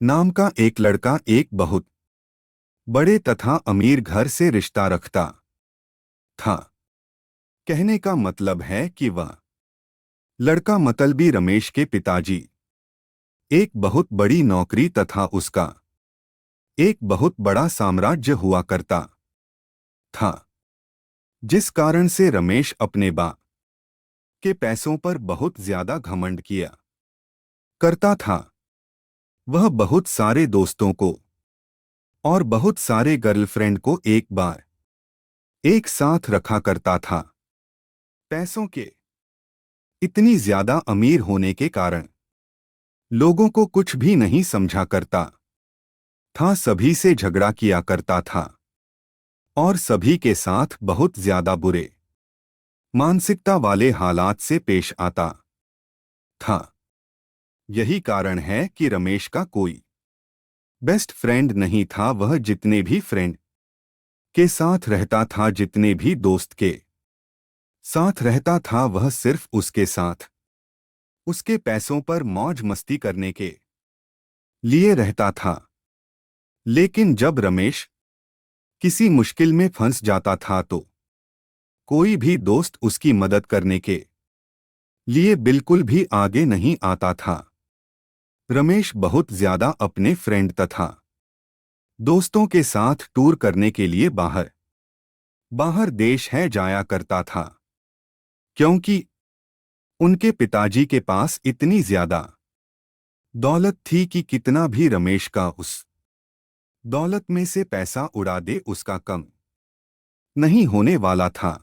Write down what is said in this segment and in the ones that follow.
नाम का एक लड़का एक बहुत बड़े तथा अमीर घर से रिश्ता रखता था। कहने का मतलब है कि वह लड़का मतलबी रमेश के पिताजी एक बहुत बड़ी नौकरी तथा उसका एक बहुत बड़ा साम्राज्य हुआ करता था, जिस कारण से रमेश अपने बा के पैसों पर बहुत ज्यादा घमंड किया करता था। वह बहुत सारे दोस्तों को और बहुत सारे गर्लफ्रेंड को एक बार एक साथ रखा करता था। पैसों के इतनी ज्यादा अमीर होने के कारण लोगों को कुछ भी नहीं समझा करता था, सभी से झगड़ा किया करता था और सभी के साथ बहुत ज्यादा बुरे मानसिकता वाले हालात से पेश आता था। यही कारण है कि रमेश का कोई बेस्ट फ्रेंड नहीं था। वह जितने भी फ्रेंड के साथ रहता था, जितने भी दोस्त के साथ रहता था, वह सिर्फ उसके साथ उसके पैसों पर मौज मस्ती करने के लिए रहता था। लेकिन जब रमेश किसी मुश्किल में फंस जाता था तो कोई भी दोस्त उसकी मदद करने के लिए बिल्कुल भी आगे नहीं आता था। रमेश बहुत ज्यादा अपने फ्रेंड तथा दोस्तों के साथ टूर करने के लिए बाहर बाहर देश है जाया करता था, क्योंकि उनके पिताजी के पास इतनी ज्यादा दौलत थी कि कितना भी रमेश का उस दौलत में से पैसा उड़ा दे उसका कम नहीं होने वाला था।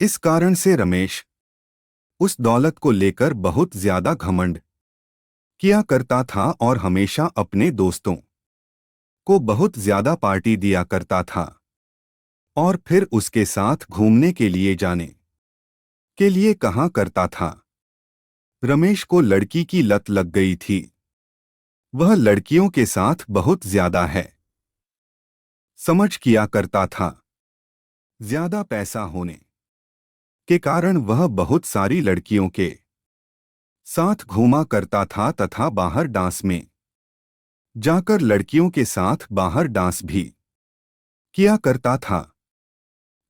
इस कारण से रमेश उस दौलत को लेकर बहुत ज्यादा घमंड किया करता था और हमेशा अपने दोस्तों को बहुत ज्यादा पार्टी दिया करता था और फिर उसके साथ घूमने के लिए जाने के लिए कहा करता था। रमेश को लड़की की लत लग गई थी। वह लड़कियों के साथ बहुत ज्यादा है समझ किया करता था। ज्यादा पैसा होने के कारण वह बहुत सारी लड़कियों के साथ घूमा करता था तथा बाहर डांस में जाकर लड़कियों के साथ बाहर डांस भी किया करता था।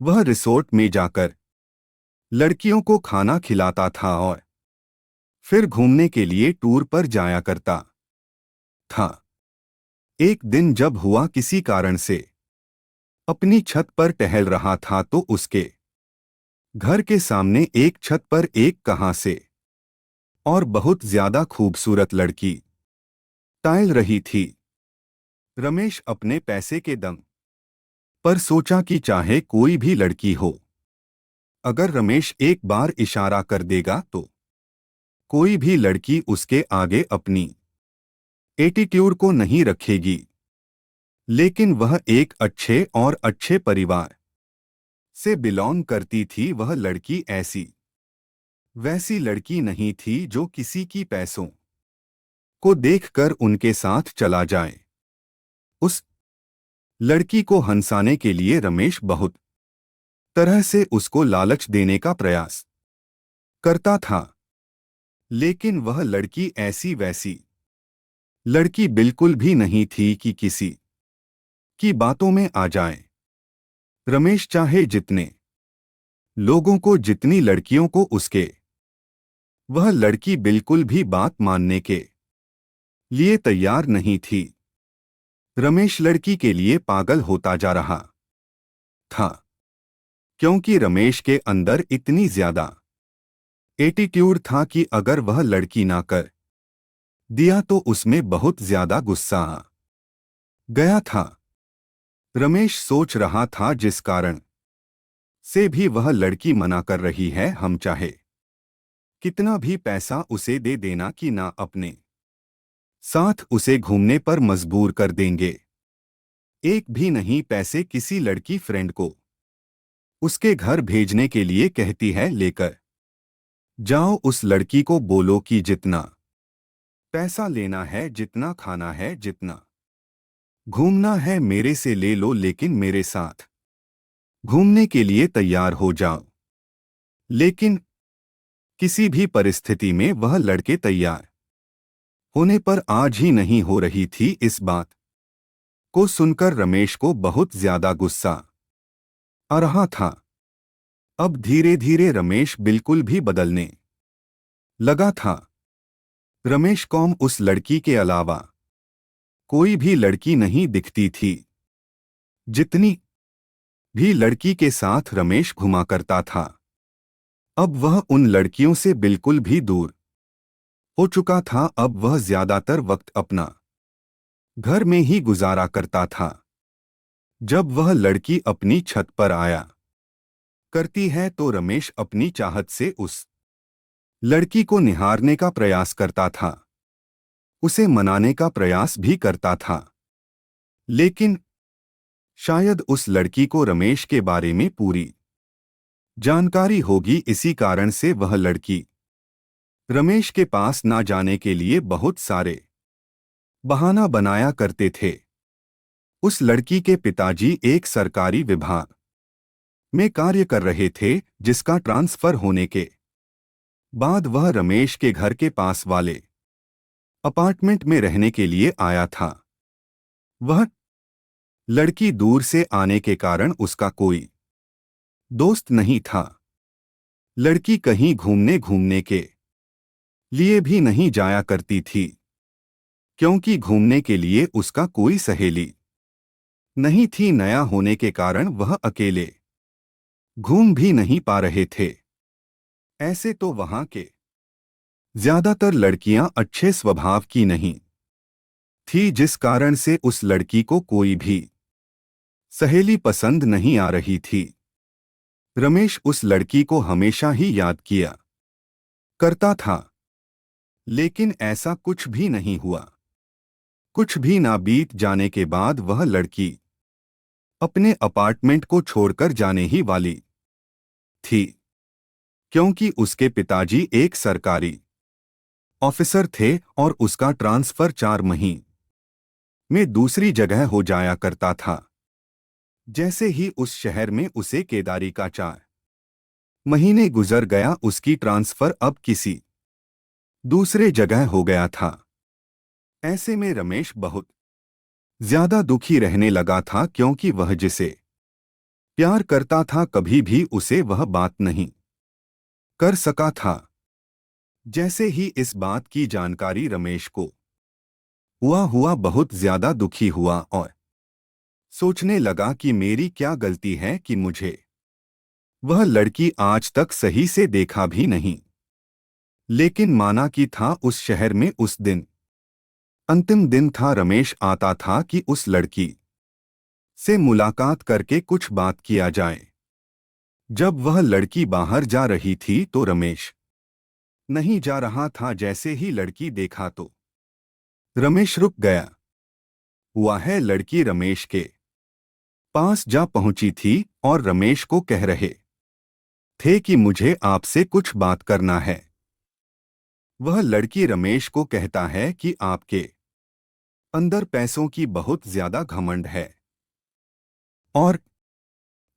वह रिसोर्ट में जाकर लड़कियों को खाना खिलाता था और फिर घूमने के लिए टूर पर जाया करता था। एक दिन जब हुआ किसी कारण से अपनी छत पर टहल रहा था तो उसके घर के सामने एक छत पर एक कहां से और बहुत ज्यादा खूबसूरत लड़की टहल रही थी। रमेश अपने पैसे के दम पर सोचा कि चाहे कोई भी लड़की हो, अगर रमेश एक बार इशारा कर देगा तो कोई भी लड़की उसके आगे अपनी एटीट्यूड को नहीं रखेगी। लेकिन वह एक अच्छे और अच्छे परिवार से बिलोंग करती थी। वह लड़की ऐसी वैसी लड़की नहीं थी जो किसी की पैसों को देखकर उनके साथ चला जाए। उस लड़की को हंसाने के लिए रमेश बहुत तरह से उसको लालच देने का प्रयास करता था, लेकिन वह लड़की ऐसी वैसी लड़की बिल्कुल भी नहीं थी कि किसी की बातों में आ जाए। रमेश चाहे जितने लोगों को, जितनी लड़कियों को उसके, वह लड़की बिल्कुल भी बात मानने के लिए तैयार नहीं थी। रमेश लड़की के लिए पागल होता जा रहा था, क्योंकि रमेश के अंदर इतनी ज्यादा एटीट्यूड था कि अगर वह लड़की ना कर दिया तो उसमें बहुत ज्यादा गुस्सा आ गया था। रमेश सोच रहा था जिस कारण से भी वह लड़की मना कर रही है, हम चाहे कितना भी पैसा उसे दे देना कि ना अपने साथ उसे घूमने पर मजबूर कर देंगे। एक भी नहीं पैसे किसी लड़की फ्रेंड को उसके घर भेजने के लिए कहती है लेकर जाओ। उस लड़की को बोलो कि जितना पैसा लेना है, जितना खाना है, जितना घूमना है मेरे से ले लो, लेकिन मेरे साथ घूमने के लिए तैयार हो जाओ। लेकिन किसी भी परिस्थिति में वह लड़के तैयार होने पर आज ही नहीं हो रही थी। इस बात को सुनकर रमेश को बहुत ज्यादा गुस्सा आ रहा था। अब धीरे धीरे रमेश बिल्कुल भी बदलने लगा था। रमेश को उस लड़की के अलावा कोई भी लड़की नहीं दिखती थी। जितनी भी लड़की के साथ रमेश घुमा करता था, अब वह उन लड़कियों से बिल्कुल भी दूर हो चुका था। अब वह ज्यादातर वक्त अपना घर में ही गुजारा करता था। जब वह लड़की अपनी छत पर आया करती है तो रमेश अपनी चाहत से उस लड़की को निहारने का प्रयास करता था, उसे मनाने का प्रयास भी करता था। लेकिन शायद उस लड़की को रमेश के बारे में पूरी जानकारी होगी, इसी कारण से वह लड़की रमेश के पास ना जाने के लिए बहुत सारे बहाना बनाया करते थे। उस लड़की के पिताजी एक सरकारी विभाग में कार्य कर रहे थे, जिसका ट्रांसफर होने के बाद वह रमेश के घर के पास वाले अपार्टमेंट में रहने के लिए आया था। वह लड़की दूर से आने के कारण उसका कोई दोस्त नहीं था। लड़की कहीं घूमने के लिए भी नहीं जाया करती थी, क्योंकि घूमने के लिए उसका कोई सहेली नहीं थी। नया होने के कारण वह अकेले घूम भी नहीं पा रहे थे। ऐसे तो वहां के ज्यादातर लड़कियां अच्छे स्वभाव की नहीं थी, जिस कारण से उस लड़की को कोई भी सहेली पसंद नहीं आ रही थी। रमेश उस लड़की को हमेशा ही याद किया करता था, लेकिन ऐसा कुछ भी नहीं हुआ। कुछ भी ना बीत जाने के बाद वह लड़की अपने अपार्टमेंट को छोड़कर जाने ही वाली थी, क्योंकि उसके पिताजी एक सरकारी ऑफिसर थे और उसका ट्रांसफर 4 महीने में दूसरी जगह हो जाया करता था। जैसे ही उस शहर में उसे केदारी का 4 महीने गुजर गया, उसकी ट्रांसफर अब किसी दूसरे जगह हो गया था। ऐसे में रमेश बहुत ज्यादा दुखी रहने लगा था, क्योंकि वह जिसे प्यार करता था कभी भी उसे वह बात नहीं कर सका था। जैसे ही इस बात की जानकारी रमेश को हुआ बहुत ज्यादा दुखी हुआ और सोचने लगा कि मेरी क्या गलती है कि मुझे वह लड़की आज तक सही से देखा भी नहीं। लेकिन माना कि था उस शहर में उस दिन अंतिम दिन था। रमेश आता था कि उस लड़की से मुलाकात करके कुछ बात किया जाए। जब वह लड़की बाहर जा रही थी तो रमेश नहीं जा रहा था। जैसे ही लड़की देखा तो रमेश रुक गया। हुआ है, लड़की रमेश के पास जा पहुंची थी और रमेश को कह रहे थे कि मुझे आपसे कुछ बात करना है। वह लड़की रमेश को कहता है कि आपके अंदर पैसों की बहुत ज्यादा घमंड है और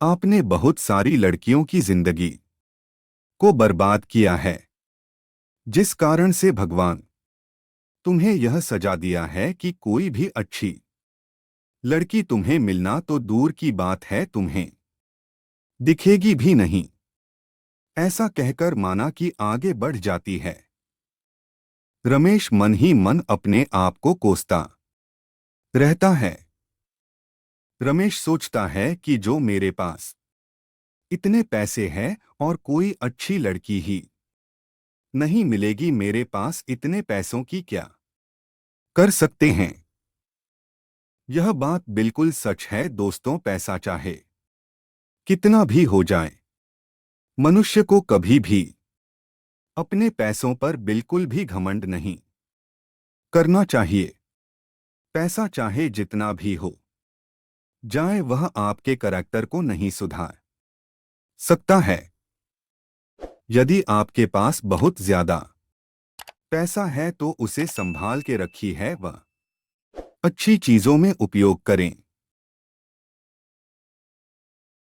आपने बहुत सारी लड़कियों की जिंदगी को बर्बाद किया है, जिस कारण से भगवान तुम्हें यह सजा दिया है कि कोई भी अच्छी लड़की तुम्हें मिलना तो दूर की बात है, तुम्हें दिखेगी भी नहीं। ऐसा कहकर माना कि आगे बढ़ जाती है। रमेश मन ही मन अपने आप को कोसता रहता है। रमेश सोचता है कि जो मेरे पास इतने पैसे हैं और कोई अच्छी लड़की ही नहीं मिलेगी, मेरे पास इतने पैसों की क्या कर सकते हैं। यह बात बिल्कुल सच है दोस्तों। पैसा चाहे कितना भी हो जाए, मनुष्य को कभी भी अपने पैसों पर बिल्कुल भी घमंड नहीं करना चाहिए। पैसा चाहे जितना भी हो जाए, वह आपके करैक्टर को नहीं सुधार सकता है। यदि आपके पास बहुत ज्यादा पैसा है तो उसे संभाल के रखिए है, वह अच्छी चीजों में उपयोग करें।